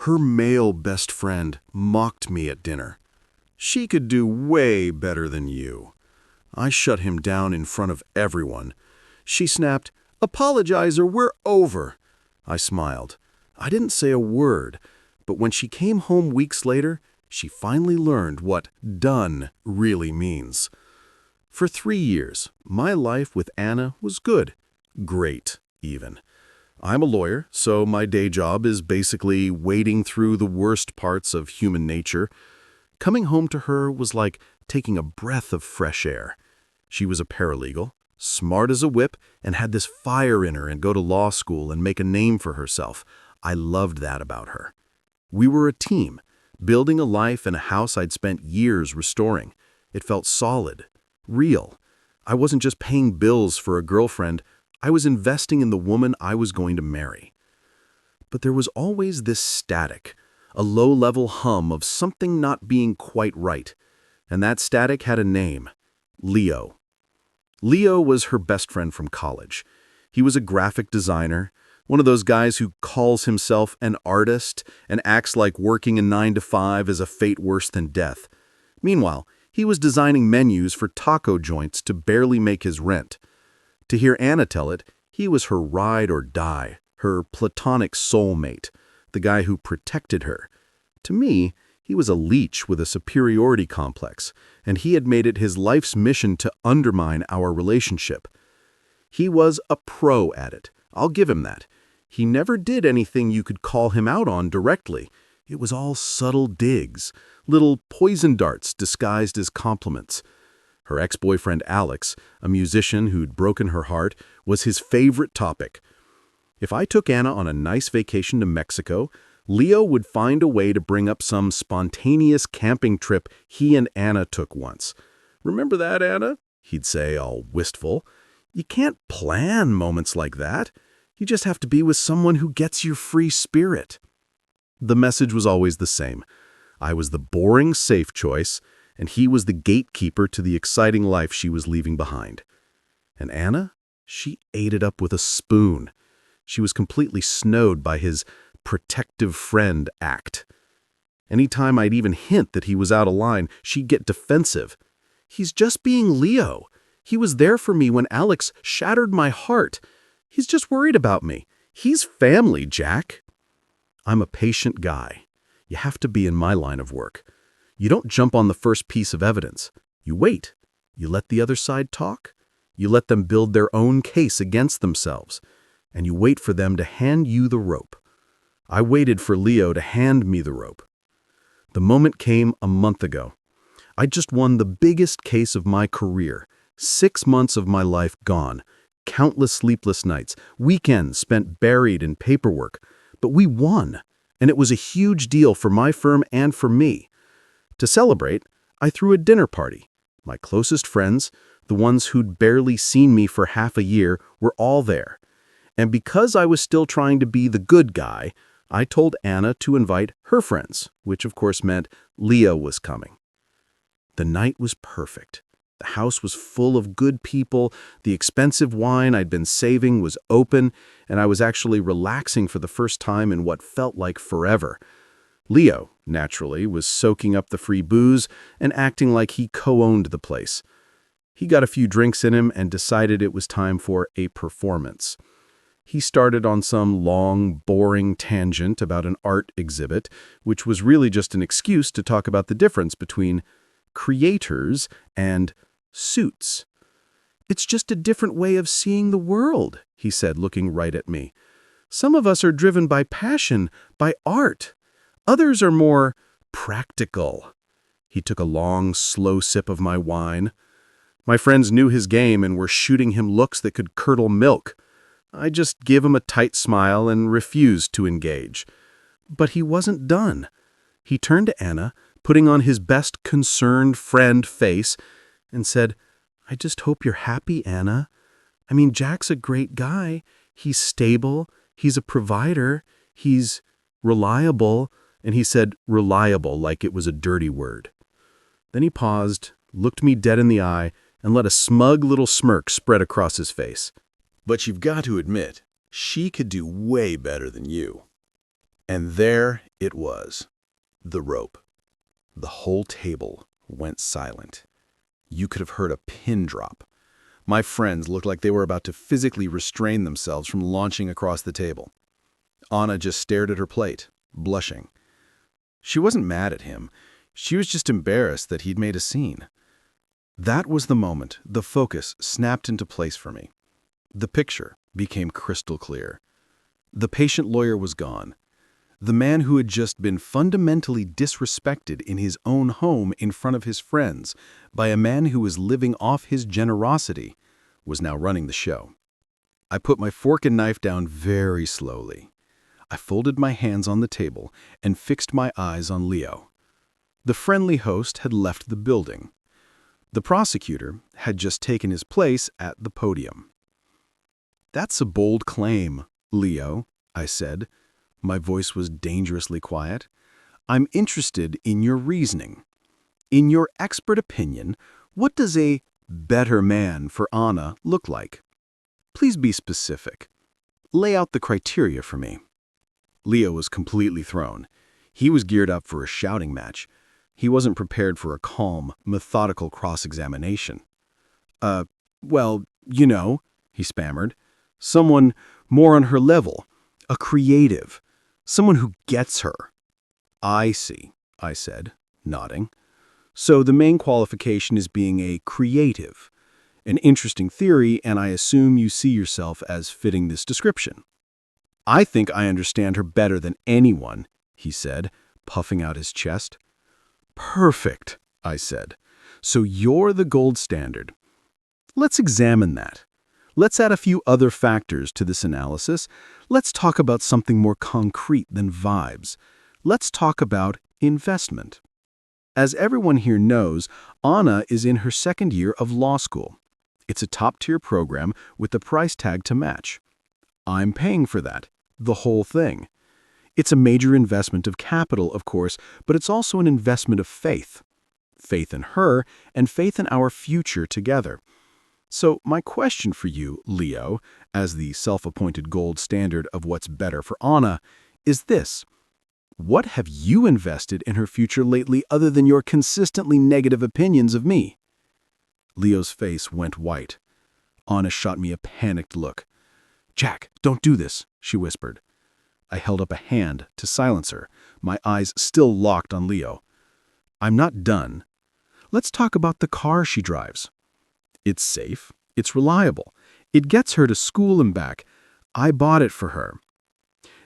Her male best friend mocked me at dinner. She could do way better than you. I shut him down in front of everyone. She snapped, "Apologize or we're over." I smiled. I didn't say a word, but when she came home weeks later, she finally learned what done really means. For 3 years, my life with Anna was good. Great, even. I'm a lawyer, so my day job is basically wading through the worst parts of human nature. Coming home to her was like taking a breath of fresh air. She was a paralegal, smart as a whip, and had this fire in her and go to law school and make a name for herself. I loved that about her. We were a team, building a life in a house I'd spent years restoring. It felt solid, real. I wasn't just paying bills for a girlfriend, I was investing in the woman I was going to marry. But there was always this static, a low-level hum of something not being quite right. And that static had a name, Leo. Leo was her best friend from college. He was a graphic designer, one of those guys who calls himself an artist and acts like working a 9-to-5 is a fate worse than death. Meanwhile, he was designing menus for taco joints to barely make his rent. To hear Anna tell it, he was her ride or die, her platonic soulmate, the guy who protected her. To me, he was a leech with a superiority complex, and he had made it his life's mission to undermine our relationship. He was a pro at it, I'll give him that. He never did anything you could call him out on directly. It was all subtle digs, little poison darts disguised as compliments. Her ex-boyfriend Alex, a musician who'd broken her heart, was his favorite topic. If I took Anna on a nice vacation to Mexico, Leo would find a way to bring up some spontaneous camping trip he and Anna took once. "Remember that, Anna?" he'd say, all wistful. You can't plan moments like that. You just have to be with someone who gets your free spirit. The message was always the same. I was the boring, safe choice, and he was the gatekeeper to the exciting life she was leaving behind. And Anna? She ate it up with a spoon. She was completely snowed by his protective friend act. Anytime I'd even hint that he was out of line, she'd get defensive. "He's just being Leo. He was there for me when Alex shattered my heart. He's just worried about me. He's family, Jack." I'm a patient guy. You have to be in my line of work. You don't jump on the first piece of evidence. You wait. You let the other side talk. You let them build their own case against themselves. And you wait for them to hand you the rope. I waited for Leo to hand me the rope. The moment came a month ago. I just won the biggest case of my career. 6 months of my life gone. Countless sleepless nights. Weekends spent buried in paperwork. But we won. And it was a huge deal for my firm and for me. To celebrate, I threw a dinner party. My closest friends, the ones who'd barely seen me for half a year, were all there. And because I was still trying to be the good guy, I told Anna to invite her friends, which of course meant Leo was coming. The night was perfect. The house was full of good people, the expensive wine I'd been saving was open, and I was actually relaxing for the first time in what felt like forever. Leo, naturally, was soaking up the free booze and acting like he co-owned the place. He got a few drinks in him and decided it was time for a performance. He started on some long, boring tangent about an art exhibit, which was really just an excuse to talk about the difference between creators and suits. "It's just a different way of seeing the world," he said, looking right at me. "Some of us are driven by passion, by art. Others are more practical." He took a long, slow sip of my wine. My friends knew his game and were shooting him looks that could curdle milk. I just gave him a tight smile and refused to engage. But he wasn't done. He turned to Anna, putting on his best concerned friend face, and said, "I just hope you're happy, Anna. I mean, Jack's a great guy. He's stable. He's a provider. He's reliable." And he said reliable like it was a dirty word. Then he paused, looked me dead in the eye, and let a smug little smirk spread across his face. "But you've got to admit, she could do way better than you." And there it was, the rope. The whole table went silent. You could have heard a pin drop. My friends looked like they were about to physically restrain themselves from launching across the table. Anna just stared at her plate, blushing. She wasn't mad at him. She was just embarrassed that he'd made a scene. That was the moment the focus snapped into place for me. The picture became crystal clear. The patient lawyer was gone. The man who had just been fundamentally disrespected in his own home in front of his friends by a man who was living off his generosity was now running the show. I put my fork and knife down very slowly. I folded my hands on the table and fixed my eyes on Leo. The friendly host had left the building. The prosecutor had just taken his place at the podium. "That's a bold claim, Leo," I said. My voice was dangerously quiet. "I'm interested in your reasoning. In your expert opinion, what does a better man for Anna look like? Please be specific. Lay out the criteria for me." Leo was completely thrown. He was geared up for a shouting match. He wasn't prepared for a calm, methodical cross-examination. Well, he stammered. "Someone more on her level. A creative. Someone who gets her." "I see," I said, nodding. "So the main qualification is being a creative. An interesting theory, and I assume you see yourself as fitting this description." "I think I understand her better than anyone," he said, puffing out his chest. "Perfect," I said. "So you're the gold standard. Let's examine that. Let's add a few other factors to this analysis. Let's talk about something more concrete than vibes. Let's talk about investment. As everyone here knows, Anna is in her second year of law school. It's a top-tier program with a price tag to match. I'm paying for that, the whole thing. It's a major investment of capital, of course, but it's also an investment of faith. Faith in her and faith in our future together. So my question for you, Leo, as the self-appointed gold standard of what's better for Anna, is this. What have you invested in her future lately other than your consistently negative opinions of me?" Leo's face went white. Anna shot me a panicked look. "Jack, don't do this," she whispered. I held up a hand to silence her, my eyes still locked on Leo. "I'm not done. Let's talk about the car she drives. It's safe. It's reliable. It gets her to school and back. I bought it for her.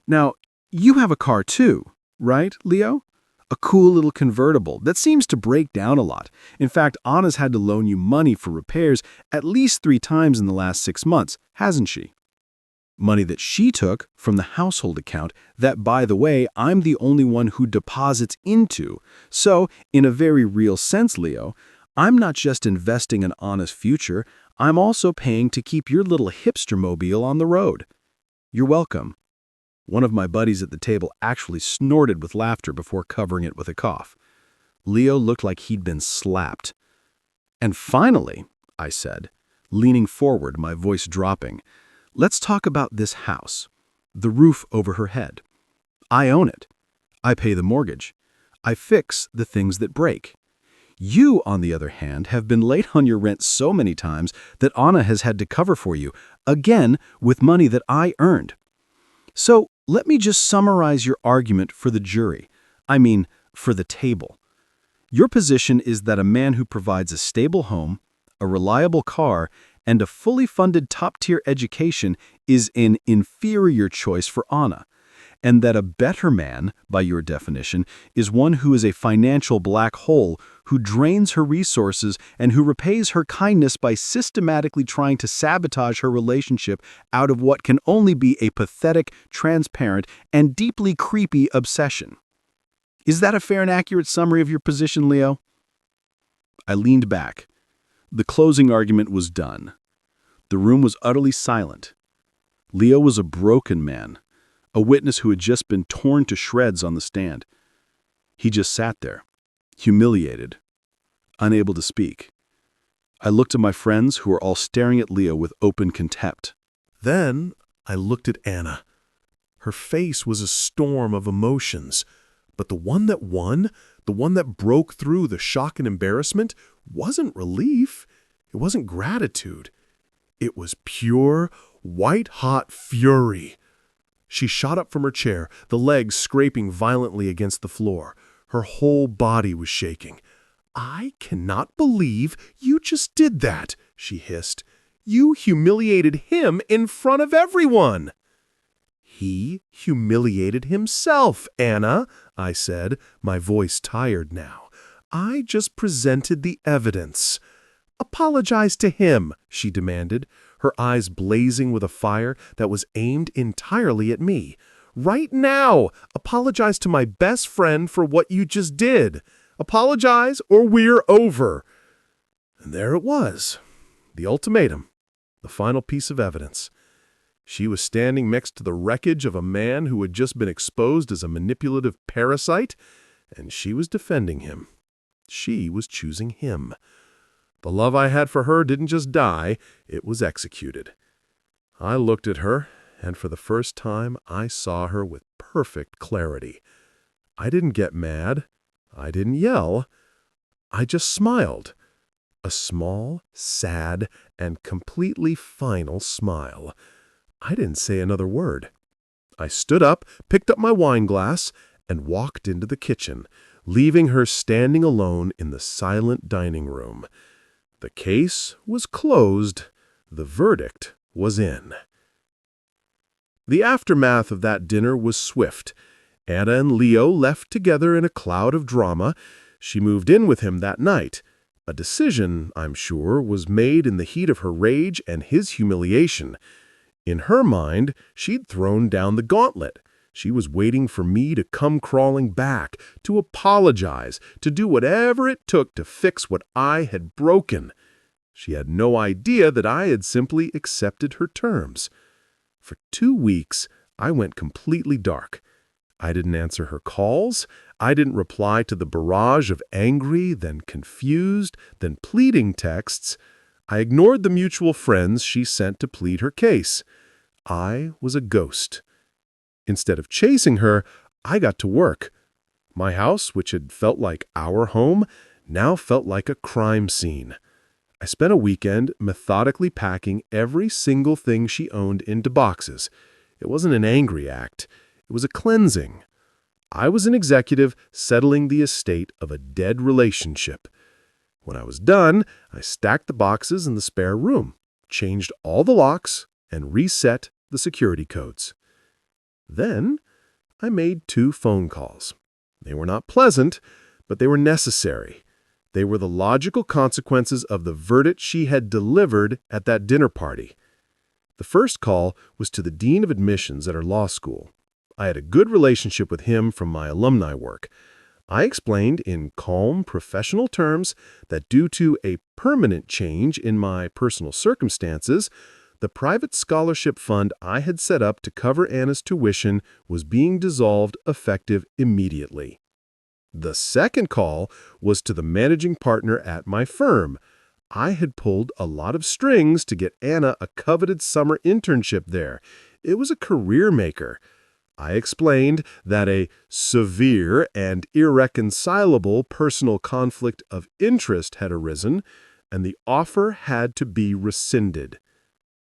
Now, you have a car too, right, Leo? A cool little convertible that seems to break down a lot. In fact, Anna's had to loan you money for repairs at least 3 times in the last 6 months, hasn't she? Money that she took from the household account that, by the way, I'm the only one who deposits into. So, in a very real sense, Leo, I'm not just investing in Anna's future, I'm also paying to keep your little hipster mobile on the road. You're welcome." One of my buddies at the table actually snorted with laughter before covering it with a cough. Leo looked like he'd been slapped. "And finally," I said, leaning forward, my voice dropping, "let's talk about this house. The roof over her head. I own it. I pay the mortgage. I fix the things that break. You, on the other hand, have been late on your rent so many times that Anna has had to cover for you, again with money that I earned. So let me just summarize your argument for the jury. I mean, for the table. Your position is that a man who provides a stable home, a reliable car, and a fully funded top-tier education is an inferior choice for Anna, and that a better man, by your definition, is one who is a financial black hole, who drains her resources and who repays her kindness by systematically trying to sabotage her relationship out of what can only be a pathetic, transparent, and deeply creepy obsession. Is that a fair and accurate summary of your position, Leo?" I leaned back. The closing argument was done. The room was utterly silent. Leo was a broken man, a witness who had just been torn to shreds on the stand. He just sat there, humiliated, unable to speak. I looked at my friends who were all staring at Leo with open contempt. Then I looked at Anna. Her face was a storm of emotions. But the one that won, the one that broke through the shock and embarrassment, wasn't relief. It wasn't gratitude. It was pure, white-hot fury. She shot up from her chair, the legs scraping violently against the floor. Her whole body was shaking. "I cannot believe you just did that," she hissed. "You humiliated him in front of everyone." "He humiliated himself, Anna," I said, my voice tired now. "I just presented the evidence." "Apologize to him," she demanded, her eyes blazing with a fire that was aimed entirely at me. "Right now, apologize to my best friend for what you just did. Apologize or we're over." And there it was, the ultimatum, the final piece of evidence. She was standing next to the wreckage of a man who had just been exposed as a manipulative parasite, and she was defending him. She was choosing him. The love I had for her didn't just die, it was executed. I looked at her, and for the first time I saw her with perfect clarity. I didn't get mad. I didn't yell. I just smiled. A small, sad, and completely final smile. I didn't say another word. I stood up, picked up my wine glass, and walked into the kitchen, leaving her standing alone in the silent dining room. The case was closed. The verdict was in. The aftermath of that dinner was swift. Anna and Leo left together in a cloud of drama. She moved in with him that night. A decision, I'm sure, was made in the heat of her rage and his humiliation. In her mind, she'd thrown down the gauntlet. She was waiting for me to come crawling back, to apologize, to do whatever it took to fix what I had broken. She had no idea that I had simply accepted her terms. For 2 weeks, I went completely dark. I didn't answer her calls. I didn't reply to the barrage of angry, then confused, then pleading texts. I ignored the mutual friends she sent to plead her case. I was a ghost. Instead of chasing her, I got to work. My house, which had felt like our home, now felt like a crime scene. I spent a weekend methodically packing every single thing she owned into boxes. It wasn't an angry act. It was a cleansing. I was an executive settling the estate of a dead relationship. When I was done, I stacked the boxes in the spare room, changed all the locks, and reset the security codes. Then, I made 2 phone calls. They were not pleasant, but they were necessary. They were the logical consequences of the verdict she had delivered at that dinner party. The first call was to the dean of admissions at her law school. I had a good relationship with him from my alumni work. I explained in calm, professional terms that due to a permanent change in my personal circumstances, the private scholarship fund I had set up to cover Anna's tuition was being dissolved effective immediately. The second call was to the managing partner at my firm. I had pulled a lot of strings to get Anna a coveted summer internship there. It was a career maker. I explained that a severe and irreconcilable personal conflict of interest had arisen, and the offer had to be rescinded.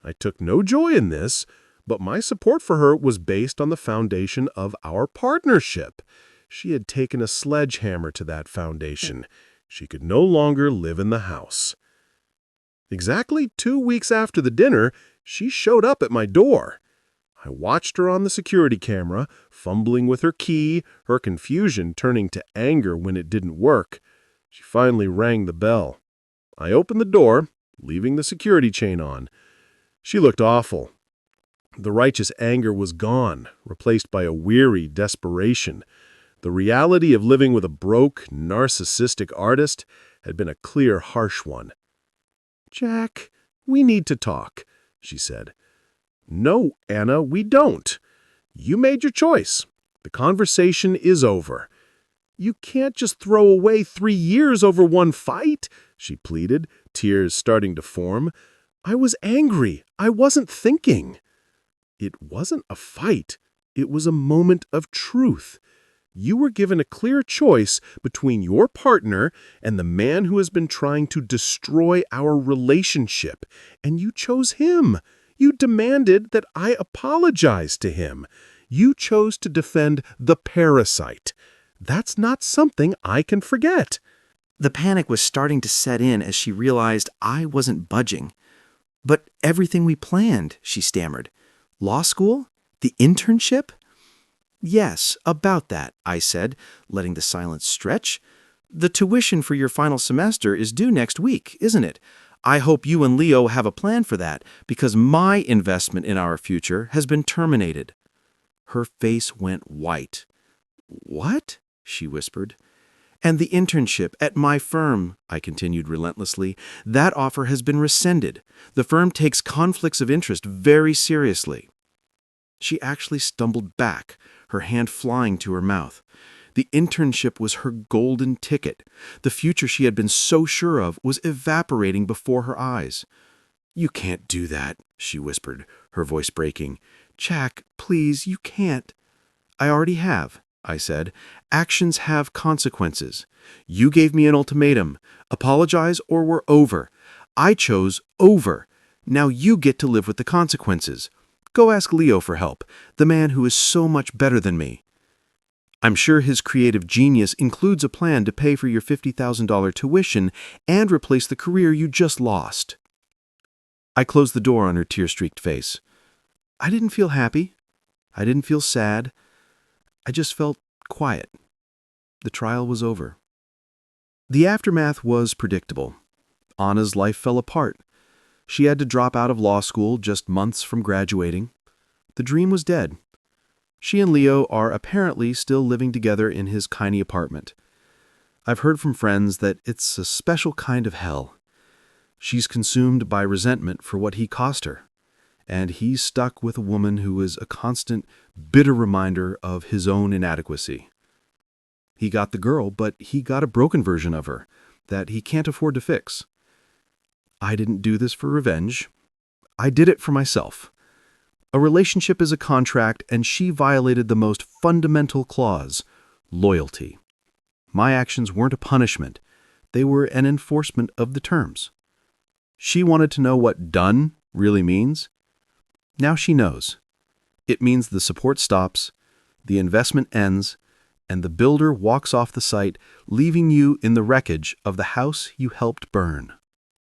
I took no joy in this, but my support for her was based on the foundation of our partnership. She had taken a sledgehammer to that foundation. She could no longer live in the house. Exactly 2 weeks after the dinner, she showed up at my door. I watched her on the security camera, fumbling with her key, her confusion turning to anger when it didn't work. She finally rang the bell. I opened the door, leaving the security chain on. She looked awful. The righteous anger was gone, replaced by a weary desperation. The reality of living with a broke, narcissistic artist had been a clear, harsh one. "Jack, we need to talk," she said. "No, Anna, we don't. You made your choice. The conversation is over." "You can't just throw away 3 years over one fight," she pleaded, tears starting to form. "I was angry. I wasn't thinking." "It wasn't a fight. It was a moment of truth. You were given a clear choice between your partner and the man who has been trying to destroy our relationship, and you chose him. You demanded that I apologize to him. You chose to defend the parasite. That's not something I can forget. The panic was starting to set in as she realized I wasn't budging. "But everything we planned," she stammered. "Law school? The internship?" "Yes, about that," I said, letting the silence stretch. "The tuition for your final semester is due next week, isn't it? I hope you and Leo have a plan for that, because my investment in our future has been terminated." Her face went white. "What?" she whispered. "And the internship at my firm," I continued relentlessly, "that offer has been rescinded. The firm takes conflicts of interest very seriously." She actually stumbled back, her hand flying to her mouth. The internship was her golden ticket. The future she had been so sure of was evaporating before her eyes. "You can't do that," she whispered, her voice breaking. "Jack, please, you can't." "I already have," I said. "Actions have consequences. You gave me an ultimatum. Apologize or we're over. I chose over. Now you get to live with the consequences. Go ask Leo for help, the man who is so much better than me. I'm sure his creative genius includes a plan to pay for your $50,000 tuition and replace the career you just lost." I closed the door on her tear-streaked face. I didn't feel happy. I didn't feel sad. I just felt quiet. The trial was over. The aftermath was predictable. Anna's life fell apart. She had to drop out of law school just months from graduating. The dream was dead. She and Leo are apparently still living together in his tiny apartment. I've heard from friends that it's a special kind of hell. She's consumed by resentment for what he cost her, and he's stuck with a woman who is a constant, bitter reminder of his own inadequacy. He got the girl, but he got a broken version of her that he can't afford to fix. I didn't do this for revenge. I did it for myself. A relationship is a contract, and she violated the most fundamental clause, loyalty. My actions weren't a punishment. They were an enforcement of the terms. She wanted to know what done really means. Now she knows. It means the support stops, the investment ends, and the builder walks off the site, leaving you in the wreckage of the house you helped burn.